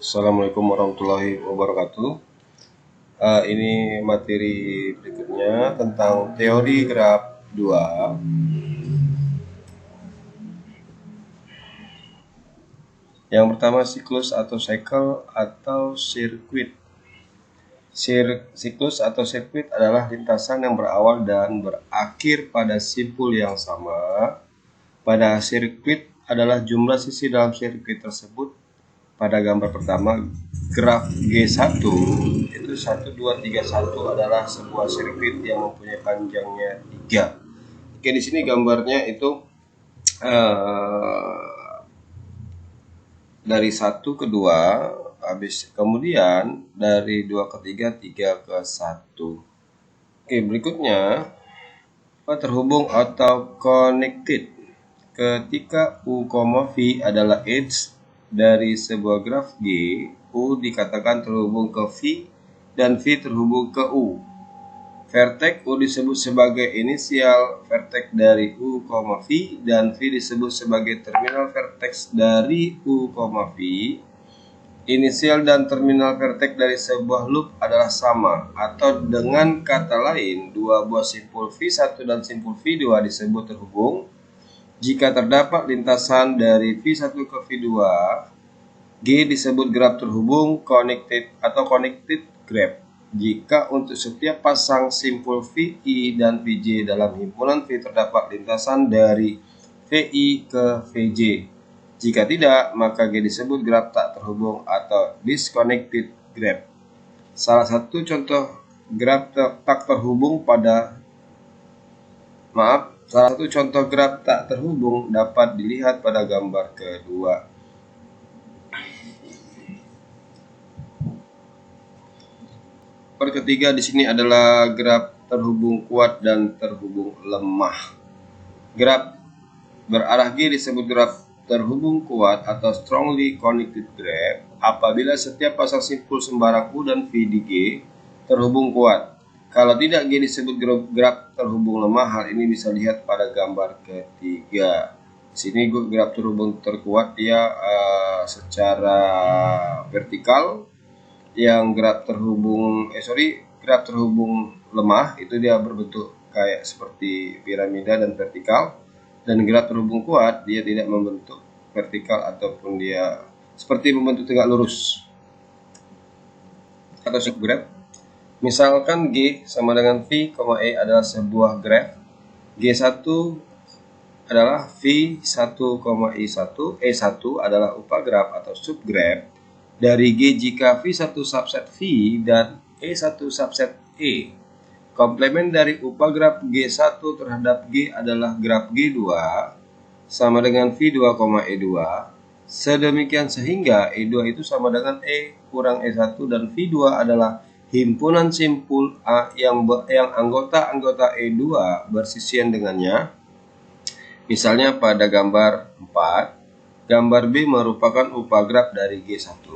Assalamualaikum warahmatullahi wabarakatuh. Ini materi berikutnya tentang teori graf 2. Yang pertama, siklus atau cycle atau sirkuit. Siklus atau sirkuit adalah lintasan yang berawal dan berakhir pada simpul yang sama. Pada sirkuit adalah jumlah sisi dalam sirkuit tersebut. Pada gambar pertama, graf G1 itu 1, 2, 3, 1 adalah sebuah sirkuit yang mempunyai panjangnya 3. Oke, di sini gambarnya itu dari 1 ke 2, habis kemudian dari 2 ke 3, 3 ke 1. Oke, berikutnya terhubung atau connected. Ketika U, V adalah edge dari sebuah graf G, U dikatakan terhubung ke V dan V terhubung ke U. Vertex U disebut sebagai inisial vertex dari U, V dan V disebut sebagai terminal vertex dari U, V. Inisial dan terminal vertex dari sebuah loop adalah sama, atau dengan kata lain, dua buah simpul V1 dan simpul V2 disebut terhubung. Jika terdapat lintasan dari V1 ke V2, G disebut graf terhubung connected atau connected graph. Jika untuk setiap pasang simpul VI dan VJ dalam himpunan V terdapat lintasan dari VI ke VJ. Jika tidak, maka G disebut graf tak terhubung atau disconnected graph. Salah satu contoh graf tak terhubung Salah satu contoh graf tak terhubung dapat dilihat pada gambar kedua. Gambar ketiga di sini adalah graf terhubung kuat dan terhubung lemah. Graf berarah G disebut graf terhubung kuat atau strongly connected graph apabila setiap pasang simpul sembarang U dan V di G terhubung kuat. Kalau tidak, G disebut graf terhubung lemah. Hal ini bisa dilihat pada gambar ketiga. Di sini graf terhubung terkuat dia secara vertikal. Yang graf terhubung lemah itu dia berbentuk kayak seperti piramida dan vertikal. Dan graf terhubung kuat dia tidak membentuk vertikal ataupun dia seperti membentuk tegak lurus. Atau subgraf. Misalkan G sama dengan V, E adalah sebuah graf. G1 adalah V1, I1, E1 adalah upagraf atau subgraf dari G jika V1 subset V dan E1 subset E. Komplement dari upagraf G1 terhadap G adalah graf G2 sama dengan V2, E2. Sedemikian sehingga E2 itu sama dengan E kurang E1 dan V2 adalah himpunan simpul A yang anggota-anggota E2 bersisian dengannya. Misalnya pada gambar 4, gambar B merupakan upagraf dari G1,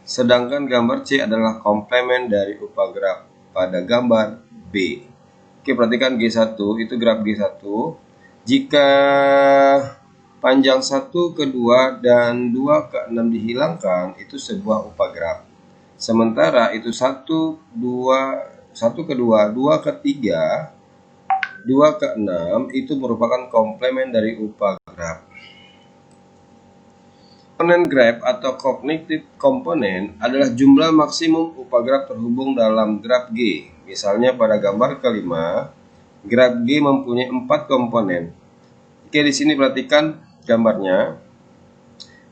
sedangkan gambar C adalah komplement dari upagraf pada gambar B. Oke, perhatikan G1 itu graf G1. Jika panjang 1 ke 2 dan 2 ke 6 dihilangkan, itu sebuah upagraf. Sementara itu 1 ke 2, 2 ke 3, 2 ke 6 itu merupakan komplement dari upagraf. Komponen graf atau cognitive komponen adalah jumlah maksimum upagraf terhubung dalam graf G. Misalnya pada gambar kelima, graf G mempunyai 4 komponen. Oke, di sini perhatikan gambarnya.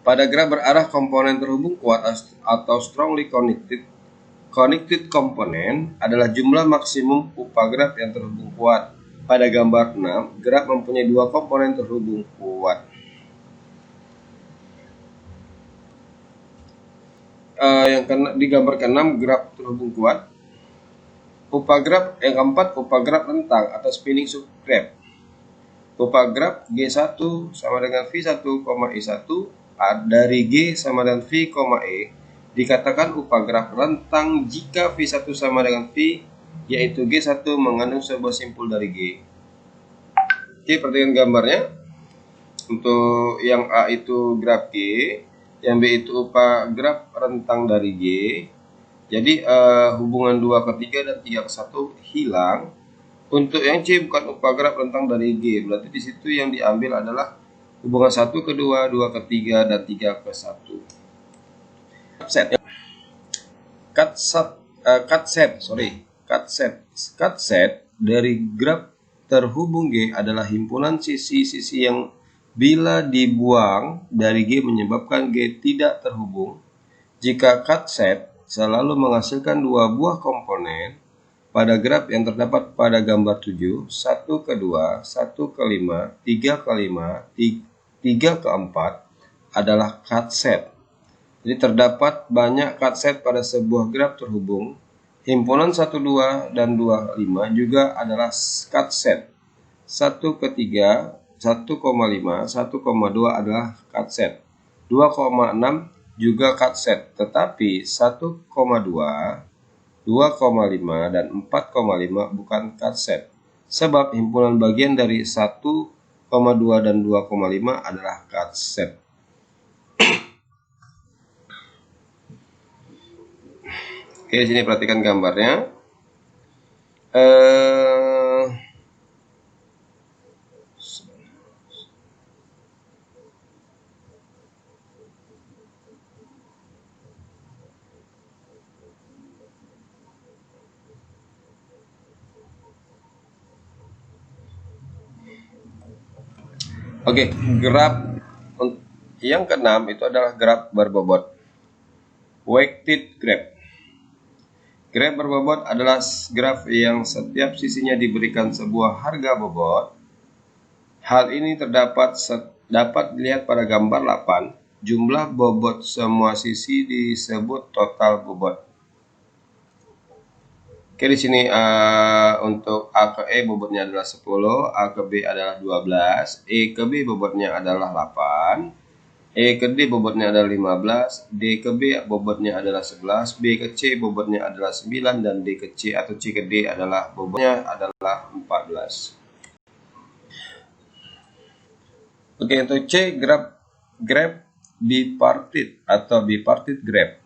Pada graf berarah komponen terhubung kuat atau strongly connected komponen adalah jumlah maksimum upagraf yang terhubung kuat. Pada gambar 6, graf mempunyai 2 komponen terhubung kuat. Di gambar ke-6 graf terhubung kuat. Upagraf yang keempat, upagraf rentang atau spinning subgraph. Upagraf G1 sama dengan V1, I1 dari G sama dengan V, E dikatakan upagraf rentang jika V1 sama dengan V, yaitu G1 mengandung sebuah simpul dari G. Oke, perhatikan gambarnya. Untuk yang A itu graf G, Yang B itu upah graf rentang dari G. Jadi hubungan 2 ke 3 dan 3 ke 1 hilang. Untuk yang C bukan upah graf rentang dari G. Berarti di situ yang diambil adalah hubungan 1 ke 2, 2 ke 3, dan 3 ke 1. Cut set dari graf terhubung G adalah himpunan sisi-sisi yang bila dibuang dari G menyebabkan G tidak terhubung. Jika cut set selalu menghasilkan dua buah komponen pada graf yang terdapat pada gambar 7, 1 ke 2, 1 ke 5, 3 ke 5, 3 ke 4 adalah cut set. Jadi terdapat banyak cut set pada sebuah graf terhubung. Himpunan 1, 2, dan 2, 5 juga adalah cut set. 1 ke 3, 1,5, 1,2 adalah cut set. 2,6 juga cut set, tetapi 1,2, 2,5, dan 4,5 bukan cut set. Sebab himpunan bagian dari 1,2 dan 2,5 adalah cut set. Oke, di sini perhatikan gambarnya. Oke, graf yang keenam itu adalah graf berbobot. Weighted graph. Graf berbobot adalah graf yang setiap sisinya diberikan sebuah harga bobot. Hal ini dapat dilihat pada gambar 8. Jumlah bobot semua sisi disebut total bobot. Oke, di sini untuk A ke E bobotnya adalah 10, A ke B adalah 12, E ke B bobotnya adalah 8, E ke D bobotnya adalah 15, D ke B bobotnya adalah 11, B ke C bobotnya adalah 9, dan D ke C atau C ke D adalah bobotnya adalah 14. Oke, untuk C, graf bipartit atau bipartit graph.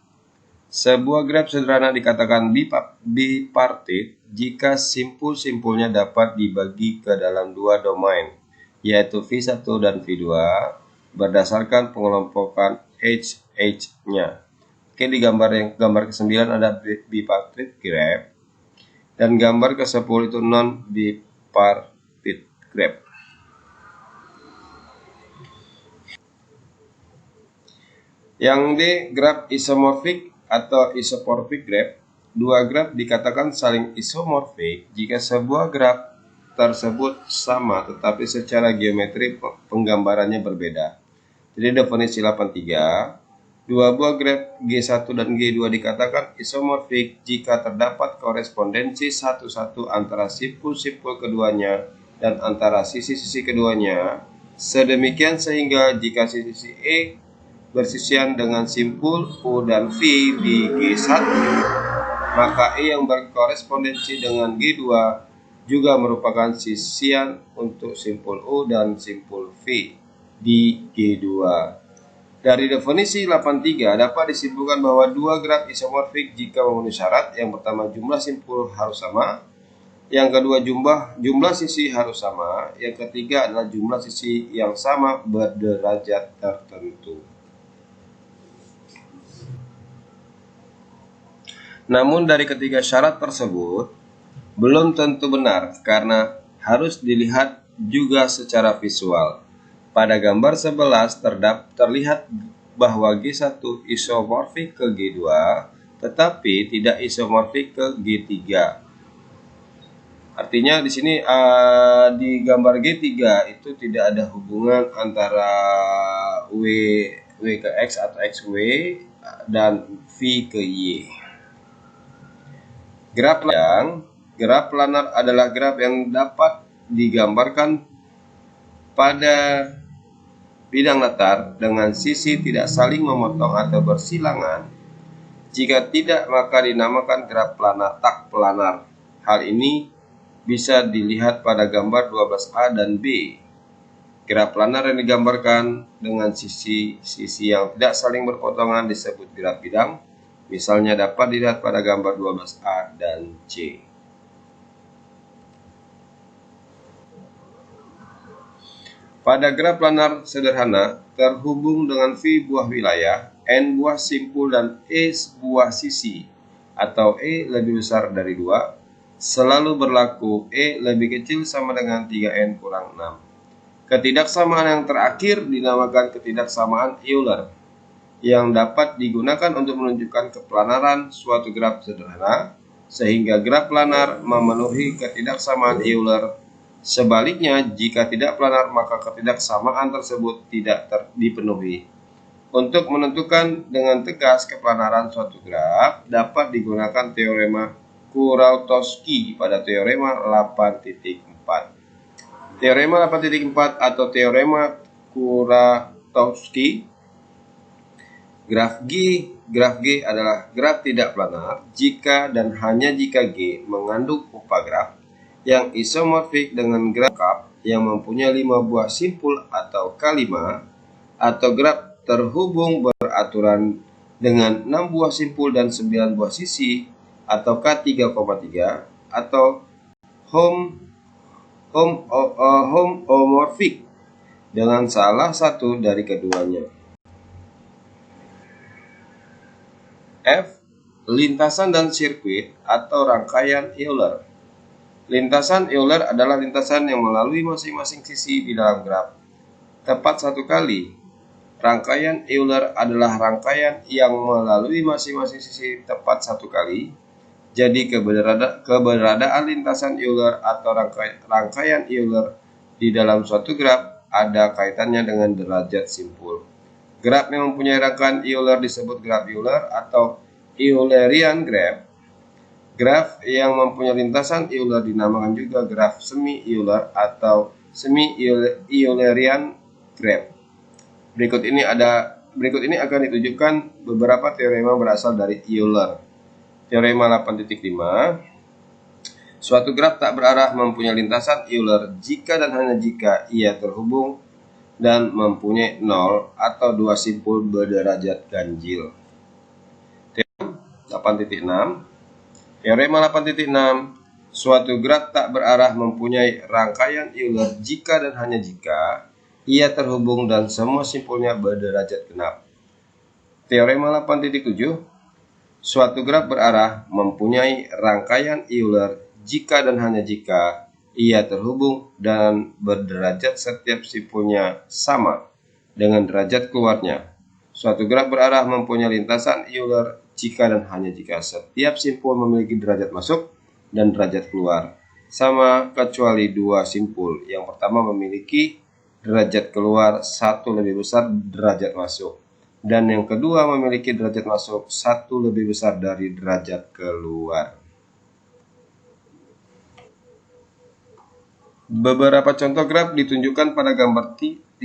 Sebuah graf sederhana dikatakan bipartit jika simpul-simpulnya dapat dibagi ke dalam dua domain, yaitu V1 dan V2, berdasarkan pengelompokan H-nya. Oke, di gambar ke-9 ada bipartit graph, dan gambar ke-10 itu non-bipartit graph. Yang D, graf isomorfik atau isomorphic graph. Dua graf dikatakan saling isomorfik jika sebuah graf tersebut sama tetapi secara geometri penggambarannya berbeda. Jadi definisi 83, dua buah graf G1 dan G2 dikatakan isomorfik jika terdapat korespondensi satu-satu antara simpul-simpul keduanya dan antara sisi-sisi keduanya, sedemikian sehingga jika sisi E bersisian dengan simpul U dan V di G1, maka E yang berkorespondensi dengan G2 juga merupakan sisian untuk simpul U dan simpul V di G2. Dari definisi 83 dapat disimpulkan bahwa dua graf isomorfik jika memenuhi syarat. Yang pertama, jumlah simpul harus sama. Yang kedua, jumlah sisi harus sama. Yang ketiga adalah jumlah sisi yang sama berderajat tertentu. Namun dari ketiga syarat tersebut belum tentu benar karena harus dilihat juga secara visual. Pada gambar 11 terlihat bahwa G1 isomorfik ke G2 tetapi tidak isomorfik ke G3. Artinya di sini di gambar G3 itu tidak ada hubungan antara W ke X atau XW dan V ke Y. Graf planar adalah graf yang dapat digambarkan pada bidang datar dengan sisi tidak saling memotong atau bersilangan. Jika tidak, maka dinamakan graf planar tak planar. Hal ini bisa dilihat pada gambar 12A dan B. Graf planar yang digambarkan dengan sisi-sisi yang tidak saling berpotongan disebut graf bidang. Misalnya dapat dilihat pada gambar 12A dan C. Pada graf planar sederhana, terhubung dengan V buah wilayah, N buah simpul, dan E buah sisi, atau E lebih besar dari 2, selalu berlaku E lebih kecil sama dengan 3N kurang 6. Ketidaksamaan yang terakhir dinamakan ketidaksamaan Euler, yang dapat digunakan untuk menunjukkan keplanaran suatu graf sederhana, sehingga graf planar memenuhi ketidaksamaan Euler. Sebaliknya, jika tidak planar, maka ketidaksamaan tersebut tidak dipenuhi. Untuk menentukan dengan tegas keplanaran suatu graf, dapat digunakan teorema Kuratowski pada teorema 8.4. Teorema 8.4 atau teorema Kuratowski. Graf G adalah graf tidak planar jika dan hanya jika G mengandung upagraf yang isomorfik dengan graf lengkap yang mempunyai 5 buah simpul atau K5, atau graf terhubung beraturan dengan 6 buah simpul dan 9 buah sisi atau K3,3, atau homomorfik dengan salah satu dari keduanya. F. Lintasan dan sirkuit atau rangkaian Euler. Lintasan Euler adalah lintasan yang melalui masing-masing sisi di dalam graf tepat satu kali. Rangkaian Euler adalah rangkaian yang melalui masing-masing sisi tepat satu kali. Jadi keberadaan lintasan Euler atau rangkaian Euler di dalam suatu graf ada kaitannya dengan derajat simpul. Graf yang mempunyai rangkaian Euler disebut graf Euler atau Eulerian graph. Graf yang mempunyai lintasan Euler dinamakan juga graf semi-Euler atau semi-Eulerian graph. Berikut ini akan ditunjukkan beberapa teorema berasal dari Euler. Teorema 8.5. Suatu graf tak berarah mempunyai lintasan Euler jika dan hanya jika ia terhubung dan mempunyai 0 atau 2 simpul berderajat ganjil. Teorema 8.6. Suatu graf tak berarah mempunyai rangkaian Euler jika dan hanya jika ia terhubung dan semua simpulnya berderajat genap. Teorema 8.7. Suatu graf berarah mempunyai rangkaian Euler jika dan hanya jika ia terhubung dan berderajat setiap simpulnya sama dengan derajat keluarnya. Suatu graf berarah mempunyai lintasan Euler jika dan hanya jika setiap simpul memiliki derajat masuk dan derajat keluar sama kecuali 2 simpul. Yang pertama memiliki derajat keluar 1 lebih besar derajat masuk, dan yang kedua memiliki derajat masuk 1 lebih besar dari derajat keluar. Beberapa contoh graf ditunjukkan pada gambar 13.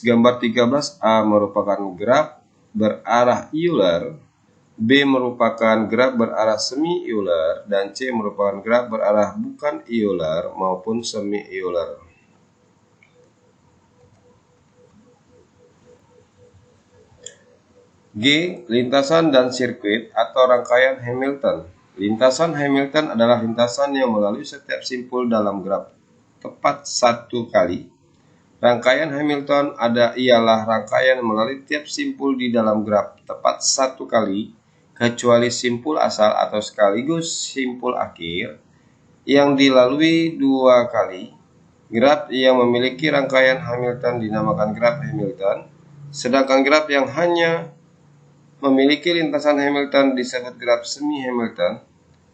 Gambar 13A merupakan graf berarah Euler, B merupakan graf berarah semi-Euler, dan C merupakan graf berarah bukan Euler maupun semi-Euler. G. Lintasan dan sirkuit atau rangkaian Hamilton. Lintasan Hamilton adalah lintasan yang melalui setiap simpul dalam graf tepat satu kali. Rangkaian Hamilton ialah rangkaian melalui tiap simpul di dalam graf tepat satu kali, kecuali simpul asal atau sekaligus simpul akhir yang dilalui 2 kali. Graf yang memiliki rangkaian Hamilton dinamakan graf Hamilton, sedangkan graf yang hanya memiliki lintasan Hamilton disebut graf semi-Hamilton.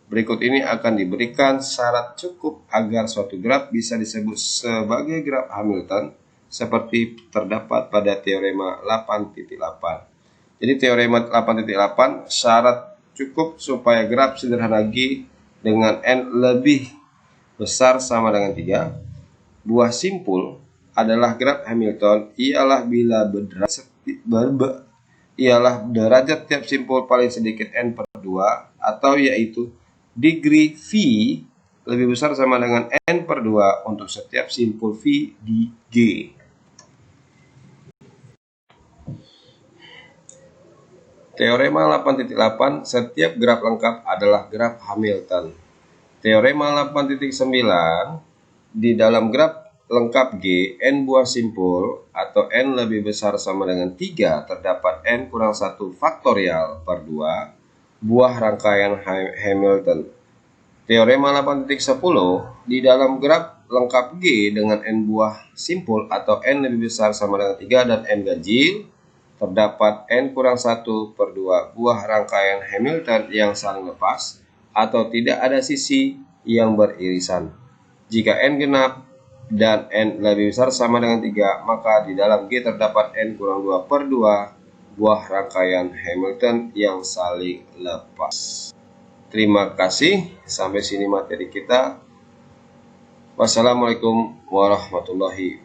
Berikut ini akan diberikan syarat cukup agar suatu graf bisa disebut sebagai graf Hamilton, seperti terdapat pada teorema 8.8. Jadi teorema 8.8, syarat cukup supaya graf sederhana G dengan N lebih besar sama dengan 3 buah simpul adalah graf Hamilton ialah bila derajat tiap simpul paling sedikit N/2, atau yaitu degree V lebih besar sama dengan N per 2 untuk setiap simpul V di G. Teorema 8.8, setiap graf lengkap adalah graf Hamilton. Teorema 8.9, di dalam graf lengkap G, N buah simpul atau N lebih besar sama dengan 3 terdapat N kurang 1 faktorial per 2 buah rangkaian Hamilton. Teorema 8.10, di dalam graf lengkap G dengan N buah simpul atau N lebih besar sama dengan 3 dan N ganjil, terdapat N kurang 1 per 2 buah rangkaian Hamilton yang saling lepas atau tidak ada sisi yang beririsan. Jika N genap dan N lebih besar sama dengan 3, maka di dalam G terdapat N kurang 2 per 2 buah rangkaian Hamilton yang saling lepas. Terima kasih, sampai sini materi kita. Wassalamualaikum warahmatullahi wabarakatuh.